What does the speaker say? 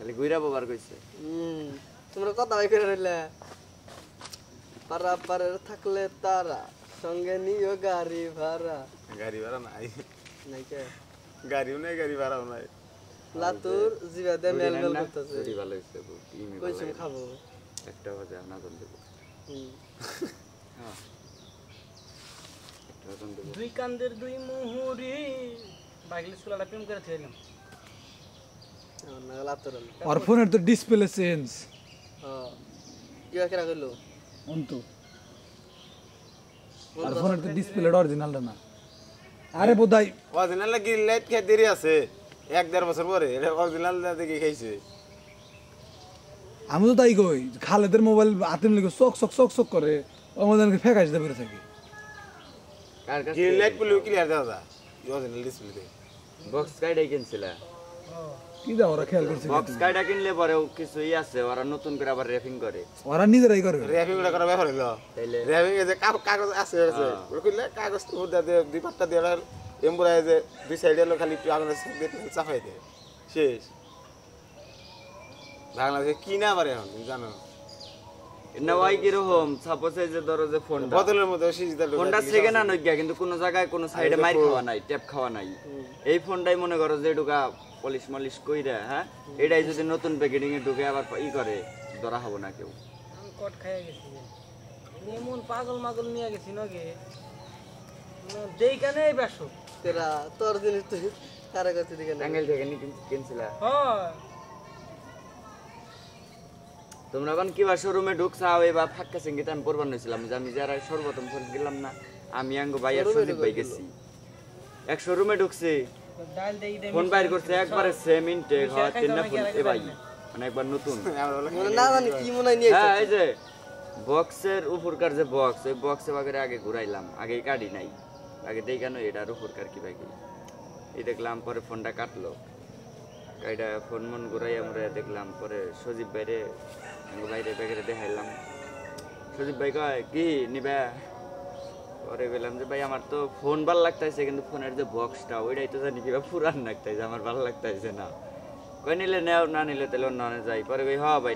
খালি ঘুরা বাবার কইছে তোমরা কথা বাই করে রইলে পারা পারের থাকলে তারা সঙ্গে নিও গাড়ি ভাড়া নাই নাই কে গাড়িও নাই গাড়ি ভাড়াও নাই লাতুর জিবাদে মেলমেল করতেছে রুটি ভালো হইছে ইমি কইছুম খাবো একটা বাজে না কোন দেব হ্যাঁ একটা কোন দেব দুই কান্দের দুই মুহুরি বাইকলে সুলাটা প্রেম করে থইলাম না লাতুর আর ফোনের তো ডিসপ্লে চেঞ্জ হ্যাঁ কি করে কইলো অন্তু আর ফোনের তো ডিসপ্লে অরিজিনালটা না আরে বোধাই অরিজিনাল কি লাইট খেয়ে দেরি আছে 1-1.5 বছর পরে এটা অরিজিনাল দেখে খাইছে আমি তো তাই কই খালেদের মোবাইল হাতে নিলে চক চক চক চক করে আমাদেরকে ফেকাইতে বের থাকে কার কাছে কি লাইট পুলো ক্লিয়ার দাদা অরিজিনাল ডিসপ্লে দে বক্স কাইডাই কিনছিলা কি দা ওরা খেয়াল করছে বক্স কাইডা কিনলে পরেও কিছুই আছে ওরা নতুন করে আবার র্যাপিং করে ওরা নিজেরাই করে র‍্যাপিং করা ব্যাপার হলো তাইলে র‍্যাপিং এ যে কাগজ আছে কইলে কাগজ উদা দে দুই পাটটা দিয়ে এমব্রয় যে দুই সাইডে হলো খালি একটু আগুনের সাথে দিয়ে চাপাই দে শেষ বাংলাদেশে কি না পারে এখন তুমি জানো না ওই কি রকম সাপোজ এই যে ধরো যে ফোনটা বোতলের মধ্যে সিজদা ফোনটা সেকেন্ড আনো গিয়া কিন্তু কোন জায়গায় কোন সাইডে মাইর খাওয়া নাই ট্যাপ খাওয়া নাই এই ফোনটাই মনে করো যে ঢুকা পলিশ মলিশ কইরা হ্যাঁ এটাই যদি নতুন প্যাকেটিং এ ঢুকে আবার ই করে ধরা হবে না কেউ আমি কট খাইয়া গেছি এমন পাগল মাগল নিয়ে গেছি নাকি যেই কানে বেশো তেরা তোর জিনিস তুই কারা কাছে দিকে না অ্যাঙ্গেল থেকে কিনছিলা হ্যাঁ তোমরা কোন কিবা শোরুমে ঢুকছাও এই বা ফাক্কা সঙ্গীত আমি পড়বার নইছিলাম যে আমি যারা সর্বপ্রথম ফোন গেলাম না আমি আঙ্গ ভাই আর সন্দীপ ভাই গেছি এক শোরুমে ঢুকছি ডাল দেই দেই ফোন বাইর করছে একবারে সেম ইনটেক হয় তিনটা ফোন এ ভাই মানে একবার নতুন মানে না জানি কি মনে হয় নিয়ে হ্যাঁ এই যে বক্সের উপরকার যে বক্স ওই বক্সে বাগের আগে ঘুরাইলাম আগে কাটি নাই আগে দেখানো এটার উপরকার কি বাকি এই দেখলাম পরে ফোনটা কাটলো কাইটা ফোন মন ঘুরাই আমরা দেখলাম পরে সজীব ভাইরে বাইরে ব্যাগেরে দেখাইলাম সজীব ভাই কয় কি নিবা পরে বললাম যে ভাই আমার তো ফোন ভালো লাগতেছে কিন্তু ফোনের যে বক্সটা ওইটাই তো জানি কিবা পুরান লাগতেছে আমার ভালো লাগতেছে না কই নিলে নেও না নিলে তাহলে অন্য যাই পরে কই হ্যাঁ ভাই